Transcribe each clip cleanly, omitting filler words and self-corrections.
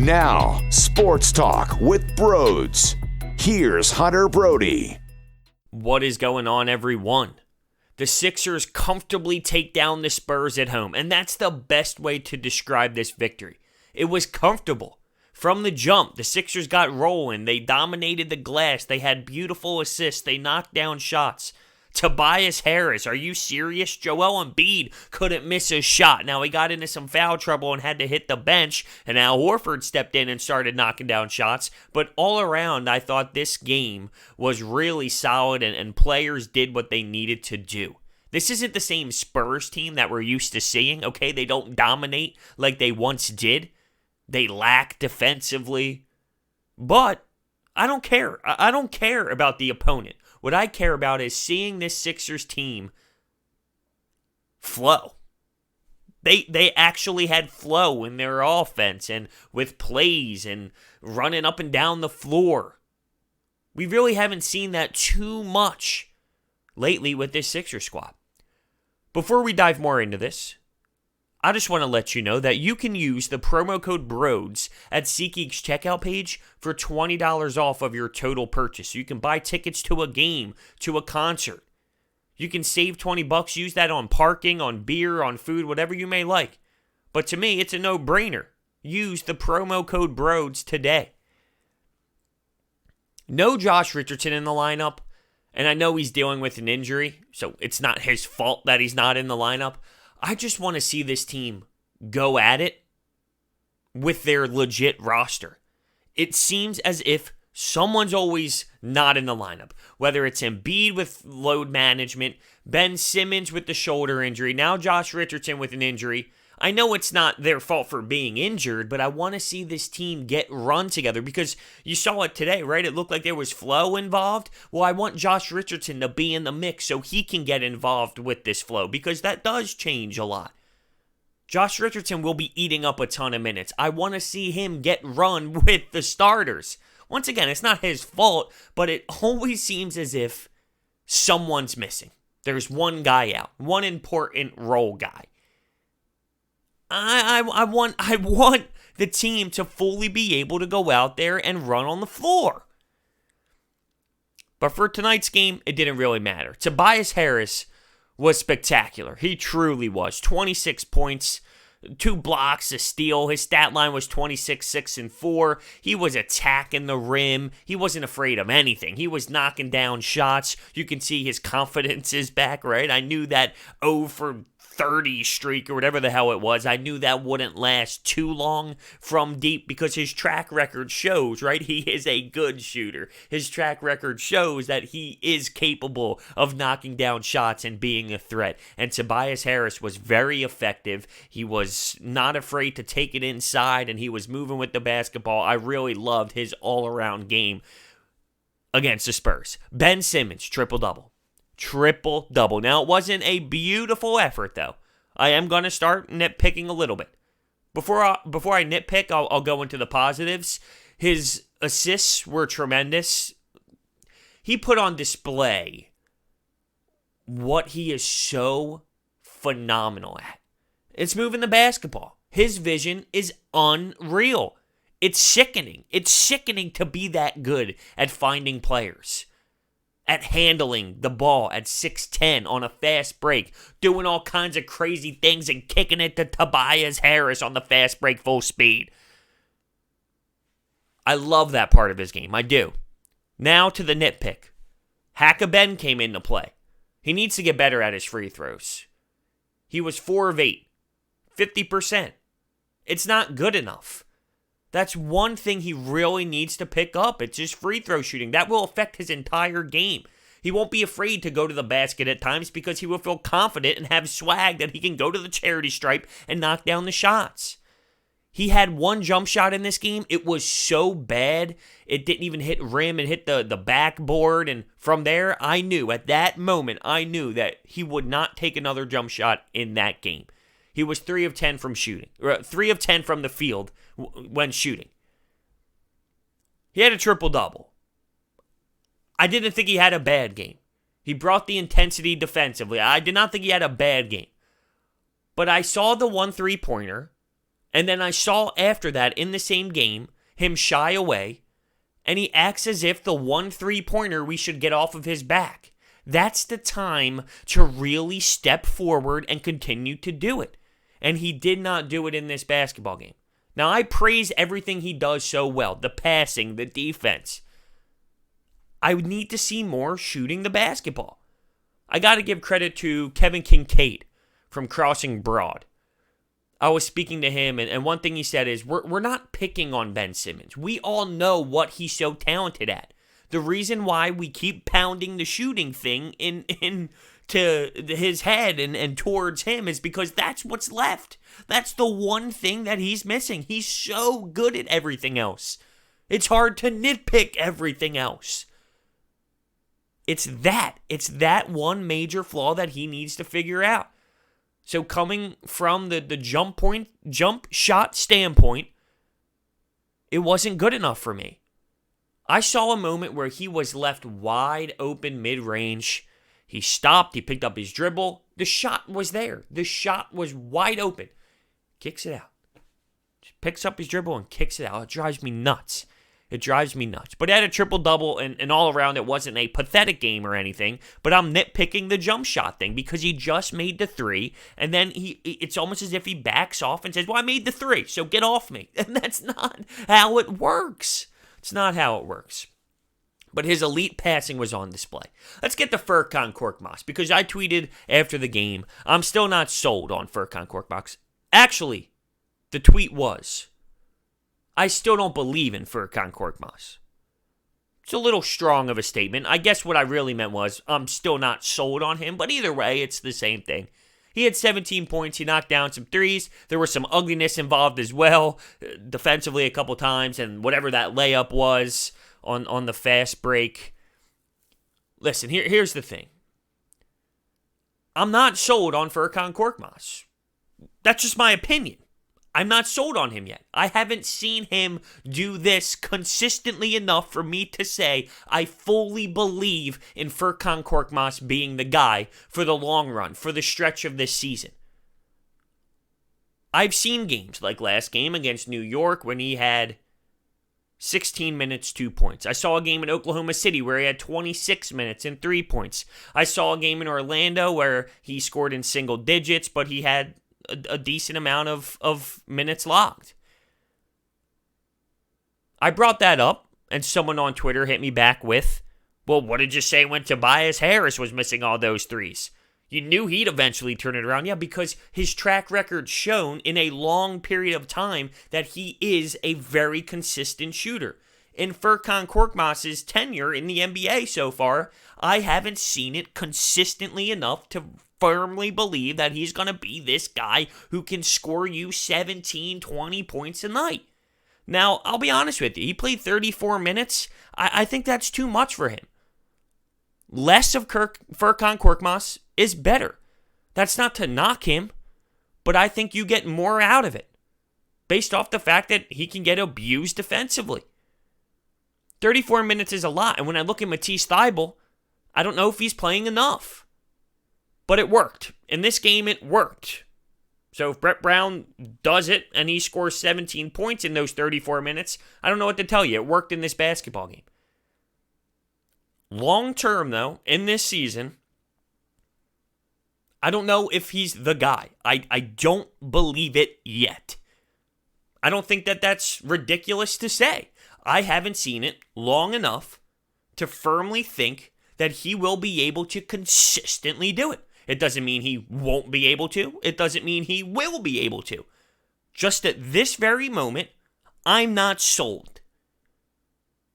Now, Sports Talk with Broads. Here's Hunter Brody. What is going on, everyone? The Sixers comfortably take down the Spurs at home, and that's the best way to describe this victory. It was comfortable. From the jump, the Sixers got rolling. They dominated the glass. They had beautiful assists. They knocked down shots. Tobias Harris, are you serious? Joel Embiid couldn't miss a shot. Now, he got into some foul trouble and had to hit the bench, and now Horford stepped in and started knocking down shots. But all around, I thought this game was really solid, and players did what they needed to do. This isn't the same Spurs team that we're used to seeing, okay? They don't dominate like they once did. They lack defensively. But I don't care. I don't care about the opponent. What I care about is seeing this Sixers team flow. They actually had flow in their offense and with plays and running up and down the floor. We really haven't seen that too much lately with this Sixers squad. Before we dive more into this, I just want to let you know that you can use the promo code BROADS at SeatGeek's checkout page for $20 off of your total purchase. You can buy tickets to a game, to a concert. You can save $20, use that on parking, on beer, on food, whatever you may like. But to me, it's a no-brainer. Use the promo code BROADS today. No Josh Richardson in the lineup, and I know he's dealing with an injury, so it's not his fault that he's not in the lineup. I just want to see this team go at it with their legit roster. It seems as if someone's always not in the lineup, whether it's Embiid with load management, Ben Simmons with the shoulder injury, now Josh Richardson with an injury. I know it's not their fault for being injured, but I want to see this team get run together because you saw it today, right? It looked like there was flow involved. Well, I want Josh Richardson to be in the mix so he can get involved with this flow because that does change a lot. Josh Richardson will be eating up a ton of minutes. I want to see him get run with the starters. Once again, it's not his fault, but it always seems as if someone's missing. There's one guy out, one important role guy. I want the team to fully be able to go out there and run on the floor. But for tonight's game, it didn't really matter. Tobias Harris was spectacular. He truly was. 26 points, 2 blocks, a steal. His stat line was 26, 6, and 4. He was attacking the rim. He wasn't afraid of anything. He was knocking down shots. You can see his confidence is back, right? I knew that 0 for 30 streak or whatever the hell it was, I knew that wouldn't last too long from deep because his track record shows, right? He is a good shooter. His track record shows that he is capable of knocking down shots and being a threat. And Tobias Harris was very effective. He was not afraid to take it inside and he was moving with the basketball. I really loved his all-around game against the Spurs. Ben Simmons, triple-double. Triple-double. Now, it wasn't a beautiful effort, though. I am going to start nitpicking a little bit. Before I nitpick, I'll go into the positives. His assists were tremendous. He put on display what he is so phenomenal at. It's moving the basketball. His vision is unreal. It's sickening. It's sickening to be that good at finding players, at handling the ball at 6'10" on a fast break, doing all kinds of crazy things and kicking it to Tobias Harris on the fast break full speed. I love that part of his game. I do. Now to the nitpick. Hack-a-Ben came into play. He needs to get better at his free throws. He was 4 of 8. 50%. It's not good enough. That's one thing he really needs to pick up. It's his free throw shooting. That will affect his entire game. He won't be afraid to go to the basket at times because he will feel confident and have swag that he can go to the charity stripe and knock down the shots. He had one jump shot in this game. It was so bad, it didn't even hit rim. It hit the backboard. And from there, at that moment, I knew that he would not take another jump shot in that game. He was 3 of 10 from shooting. 3 of 10 from the field when shooting. He had a triple-double. I didn't think he had a bad game. He brought the intensity defensively. I did not think he had a bad game. But I saw the 1 3-pointer, And then I saw after that in the same game him shy away, and he acts as if the one three-pointer we should get off of his back. That's the time to really step forward and continue to do it. And he did not do it in this basketball game. Now, I praise everything he does so well, the passing, the defense. I would need to see more shooting the basketball. I got to give credit to Kevin Kincaid from Crossing Broad. I was speaking to him, and one thing he said is, we're not picking on Ben Simmons. We all know what he's so talented at. The reason why we keep pounding the shooting thing into his head and towards him is because that's what's left. That's the one thing that he's missing. He's so good at everything else. It's hard to nitpick everything else. It's that one major flaw that he needs to figure out. So coming from the jump shot standpoint, it wasn't good enough for me. I saw a moment where he was left wide open mid-range. He stopped, he picked up his dribble. The shot was there. The shot was wide open. Kicks it out. Just picks up his dribble and kicks it out. It drives me nuts. But he had a triple-double, and all around it wasn't a pathetic game or anything, but I'm nitpicking the jump shot thing because he just made the three, and then it's almost as if he backs off and says, well, I made the three, so get off me. And that's not how it works. It's not how it works. But his elite passing was on display. Let's get to Furkan Korkmaz, because I tweeted after the game, I'm still not sold on Furkan Korkmaz. Actually, the tweet was, I still don't believe in Furkan Korkmaz. It's a little strong of a statement. I guess what I really meant was, I'm still not sold on him, but either way, it's the same thing. He had 17 points. He knocked down some threes. There was some ugliness involved as well, defensively a couple times, and whatever that layup was on the fast break. Listen, here's the thing. I'm not sold on Furkan Korkmaz. That's just my opinion. I'm not sold on him yet. I haven't seen him do this consistently enough for me to say I fully believe in Furkan Korkmaz being the guy for the long run, for the stretch of this season. I've seen games like last game against New York when he had 16 minutes, 2 points. I saw a game in Oklahoma City where he had 26 minutes and 3 points. I saw a game in Orlando where he scored in single digits, but he had a decent amount of minutes logged. I brought that up, and someone on Twitter hit me back with, well, what did you say when Tobias Harris was missing all those threes? You knew he'd eventually turn it around. Yeah, because his track record shown in a long period of time that he is a very consistent shooter. In Furkan Korkmaz's tenure in the NBA so far, I haven't seen it consistently enough to firmly believe that he's going to be this guy who can score you 17, 20 points a night. Now, I'll be honest with you. He played 34 minutes. I think that's too much for him. Less of Furkan Korkmaz is better. That's not to knock him, but I think you get more out of it based off the fact that he can get abused defensively. 34 minutes is a lot, and when I look at Matisse Thybulle, I don't know if he's playing enough. But it worked. In this game, it worked. So if Brett Brown does it and he scores 17 points in those 34 minutes, I don't know what to tell you. It worked in this basketball game. Long term, though, in this season, I don't know if he's the guy. I don't believe it yet. I don't think that that's ridiculous to say. I haven't seen it long enough to firmly think that he will be able to consistently do it. It doesn't mean he won't be able to. It doesn't mean he will be able to. Just at this very moment, I'm not sold.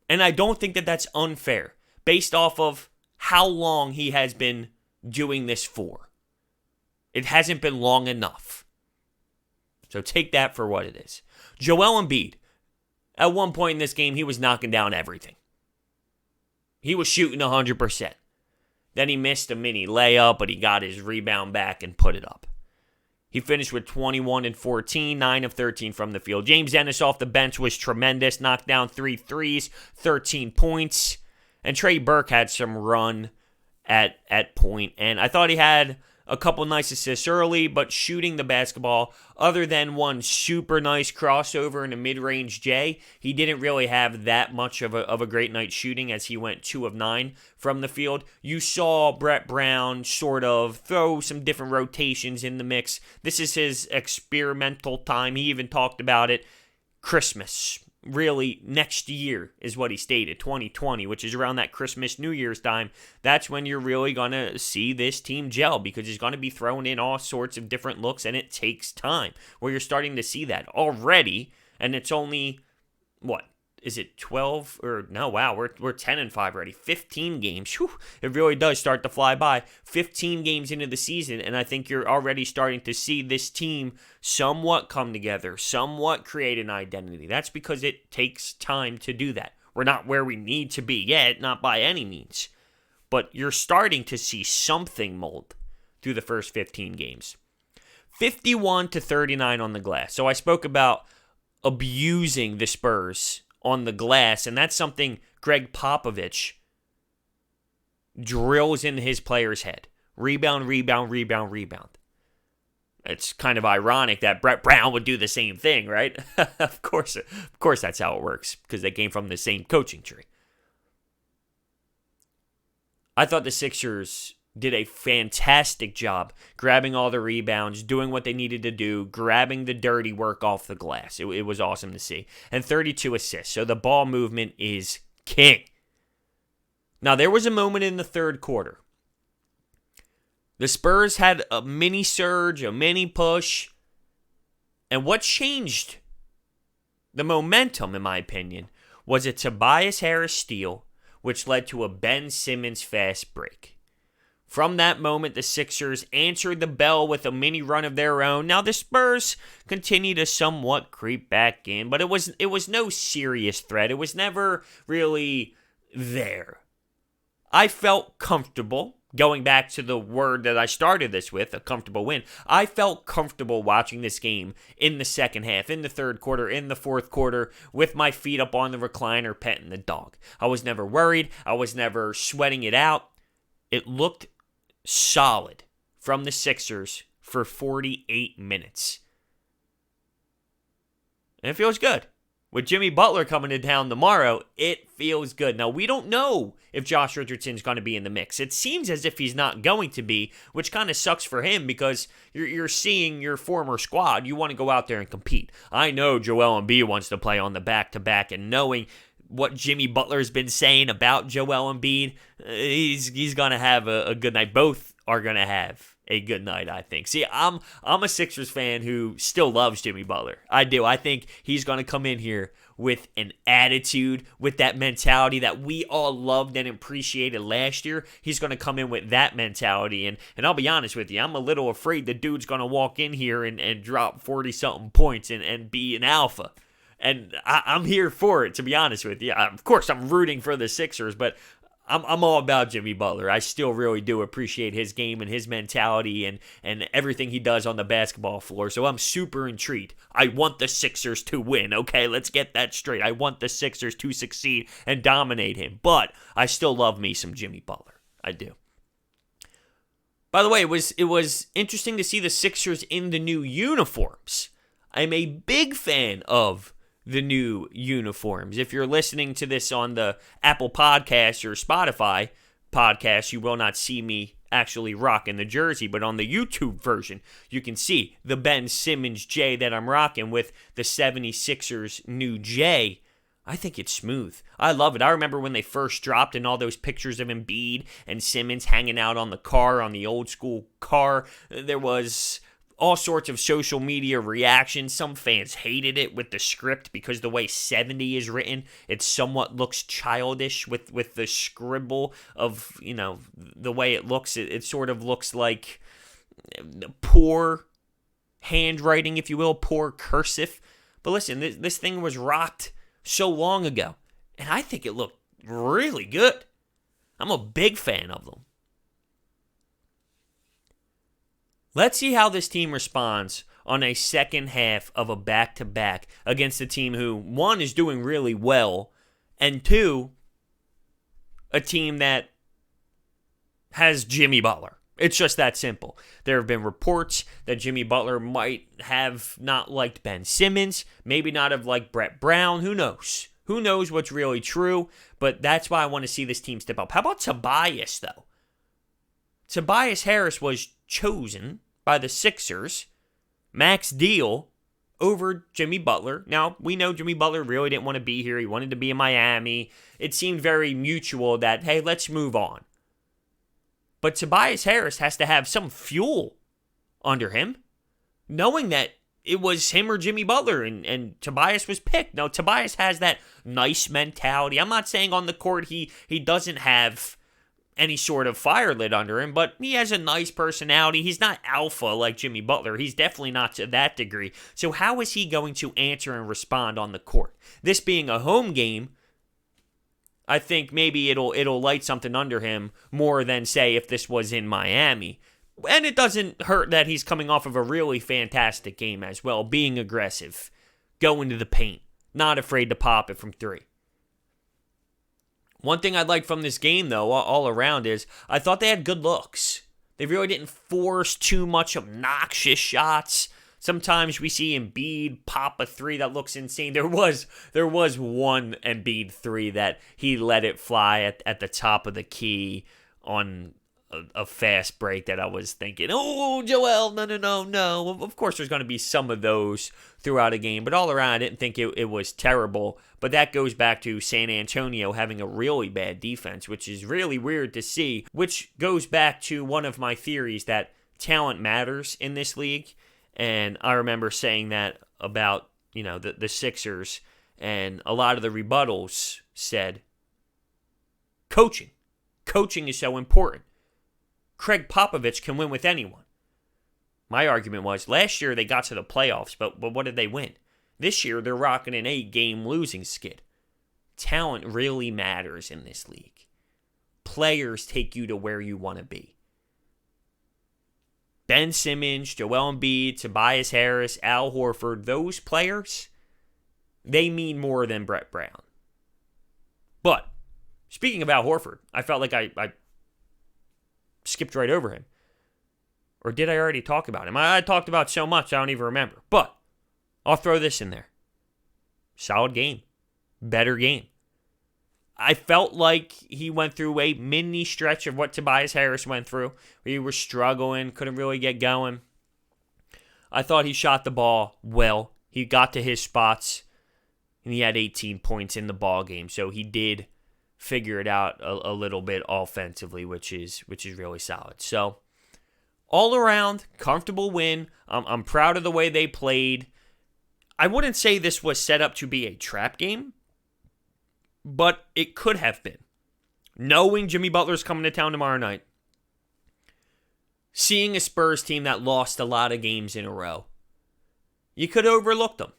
And I don't think that that's unfair based off of how long he has been doing this for. It hasn't been long enough. So take that for what it is. Joel Embiid, at one point in this game, he was knocking down everything. He was shooting 100%. Then he missed a mini layup, but he got his rebound back and put it up. He finished with 21 and 14, 9 of 13 from the field. James Ennis off the bench was tremendous, knocked down 3 threes, 13 points. And Trey Burke had some run at point, and I thought he had a couple nice assists early, but shooting the basketball, other than one super nice crossover in a mid-range J, he didn't really have that much of a great night shooting as he went 2 of 9 from the field. You saw Brett Brown sort of throw some different rotations in the mix. This is his experimental time. He even talked about it. Christmas, really next year is what he stated, 2020, which is around that Christmas, New Year's time. That's when you're really going to see this team gel, because he's going to be throwing in all sorts of different looks, and it takes time. Well, you're starting to see that already, and it's only, what, is it 12? Or no, wow, we're 10-5 already. 15 games. Whew, it really does start to fly by. 15 games into the season, and I think you're already starting to see this team somewhat come together, somewhat create an identity. That's because it takes time to do that. We're not where we need to be yet, not by any means. But you're starting to see something mold through the first 15 games. 51-39 on the glass. So I spoke about abusing the Spurs on the glass, and that's something Gregg Popovich drills into his players' head. Rebound, rebound, rebound, rebound. It's kind of ironic that Brett Brown would do the same thing, right? Of course that's how it works, because they came from the same coaching tree. I thought the Sixers did a fantastic job grabbing all the rebounds, doing what they needed to do, grabbing the dirty work off the glass. It was awesome to see. And 32 assists. So the ball movement is king. Now, there was a moment in the third quarter. The Spurs had a mini surge, a mini push. And what changed the momentum, in my opinion, was a Tobias Harris steal, which led to a Ben Simmons fast break. From that moment, the Sixers answered the bell with a mini run of their own. Now, the Spurs continue to somewhat creep back in, but it was no serious threat. It was never really there. I felt comfortable, going back to the word that I started this with, a comfortable win. I felt comfortable watching this game in the second half, in the third quarter, in the fourth quarter, with my feet up on the recliner, petting the dog. I was never worried. I was never sweating it out. It looked solid from the Sixers for 48 minutes. And it feels good. With Jimmy Butler coming to town tomorrow, it feels good. Now, we don't know if Josh Richardson's going to be in the mix. It seems as if he's not going to be, which kind of sucks for him, because you're seeing your former squad. You want to go out there and compete. I know Joel Embiid wants to play on the back-to-back, and knowing what Jimmy Butler's been saying about Joel Embiid, he's going to have a good night. Both are going to have a good night, I think. See, I'm a Sixers fan who still loves Jimmy Butler. I do. I think he's going to come in here with an attitude, with that mentality that we all loved and appreciated last year. He's going to come in with that mentality. And I'll be honest with you, I'm a little afraid the dude's going to walk in here and drop 40-something points and be an alpha. And I'm here for it, to be honest with you. Of course, I'm rooting for the Sixers, but I'm all about Jimmy Butler. I still really do appreciate his game and his mentality and everything he does on the basketball floor. So I'm super intrigued. I want the Sixers to win, okay? Let's get that straight. I want the Sixers to succeed and dominate him. But I still love me some Jimmy Butler. I do. By the way, it was interesting to see the Sixers in the new uniforms. I'm a big fan of the new uniforms. If you're listening to this on the Apple Podcast or Spotify podcast, you will not see me actually rocking the jersey, but on the YouTube version, you can see the Ben Simmons J that I'm rocking with the 76ers new J. I think it's smooth. I love it. I remember when they first dropped and all those pictures of Embiid and Simmons hanging out on the car, on the old school car. There was all sorts of social media reactions. Some fans hated it with the script because the way 70 is written, it somewhat looks childish with the scribble of, the way it looks. It sort of looks like poor handwriting, if you will, poor cursive. But listen, this thing was rocked so long ago, and I think it looked really good. I'm a big fan of them. Let's see how this team responds on a second half of a back-to-back against a team who, one, is doing really well, and two, a team that has Jimmy Butler. It's just that simple. There have been reports that Jimmy Butler might have not liked Ben Simmons, maybe not have liked Brett Brown. Who knows? Who knows what's really true? But that's why I want to see this team step up. How about Tobias, though? Tobias Harris was chosen by the Sixers, max deal, over Jimmy Butler. Now, we know Jimmy Butler really didn't want to be here. He wanted to be in Miami. It seemed very mutual that, hey, let's move on. But Tobias Harris has to have some fuel under him, knowing that it was him or Jimmy Butler, and Tobias was picked. Now, Tobias has that nice mentality. I'm not saying on the court he doesn't have any sort of fire lit under him, but he has a nice personality. He's not alpha like Jimmy Butler. He's definitely not to that degree. So how is he going to answer and respond on the court? This being a home game, I think maybe it'll light something under him more than, say, if this was in Miami. And it doesn't hurt that he's coming off of a really fantastic game as well, being aggressive, going to the paint, not afraid to pop it from three. One thing I'd like from this game, though, all around is I thought they had good looks. They really didn't force too much obnoxious shots. Sometimes we see Embiid pop a three that looks insane. There was one Embiid three that he let it fly at the top of the key on a fast break that I was thinking, oh, Joel, no. Of course, there's going to be some of those throughout a game, but all around, I didn't think it was terrible. But that goes back to San Antonio having a really bad defense, which is really weird to see, which goes back to one of my theories that talent matters in this league. And I remember saying that about, the Sixers, and a lot of the rebuttals said, coaching. Coaching is so important. Gregg Popovich can win with anyone. My argument was, last year they got to the playoffs, but what did they win? This year they're rocking an 8-game losing skid. Talent really matters in this league. Players take you to where you want to be. Ben Simmons, Joel Embiid, Tobias Harris, Al Horford, those players, they mean more than Brett Brown. But, speaking of Al Horford, I felt like I skipped right over him. Or did I already talk about him? I talked about so much, I don't even remember. But, I'll throw this in there. Solid game. Better game. I felt like he went through a mini stretch of what Tobias Harris went through. He was struggling, couldn't really get going. I thought he shot the ball well. He got to his spots, and he had 18 points in the ball game. So he did figure it out a little bit offensively, which is really solid. So all around, comfortable win. I'm proud of the way they played. I wouldn't say this was set up to be a trap game, but it could have been. Knowing Jimmy Butler's coming to town tomorrow night, seeing a Spurs team that lost a lot of games in a row, you could have overlooked them,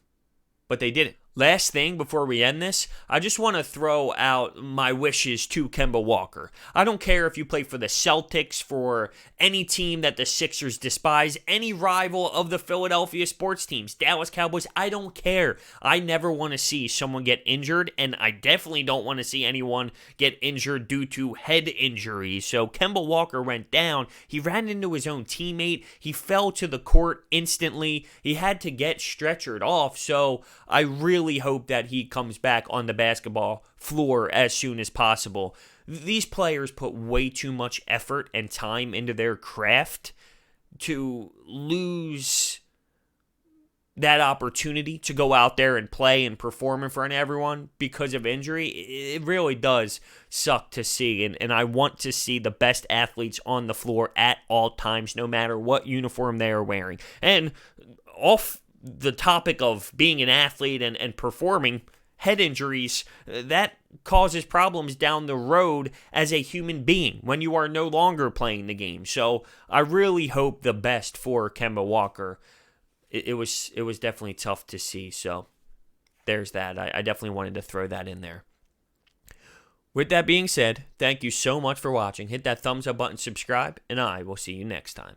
but they didn't. Last thing before we end this, I just want to throw out my wishes to Kemba Walker. I don't care if you play for the Celtics, for any team that the Sixers despise, any rival of the Philadelphia sports teams, Dallas Cowboys, I don't care. I never want to see someone get injured, and I definitely don't want to see anyone get injured due to head injuries. So Kemba Walker went down. He ran into his own teammate. He fell to the court instantly. He had to get stretchered off, so I really hope that he comes back on the basketball floor as soon as possible. These players put way too much effort and time into their craft to lose that opportunity to go out there and play and perform in front of everyone because of injury. It really does suck to see, and I want to see the best athletes on the floor at all times, no matter what uniform they are wearing. And off the topic of being an athlete and performing, head injuries, that causes problems down the road as a human being when you are no longer playing the game. So I really hope the best for Kemba Walker. It was definitely tough to see. So there's that. I definitely wanted to throw that in there. With that being said, thank you so much for watching. Hit that thumbs up button, subscribe, and I will see you next time.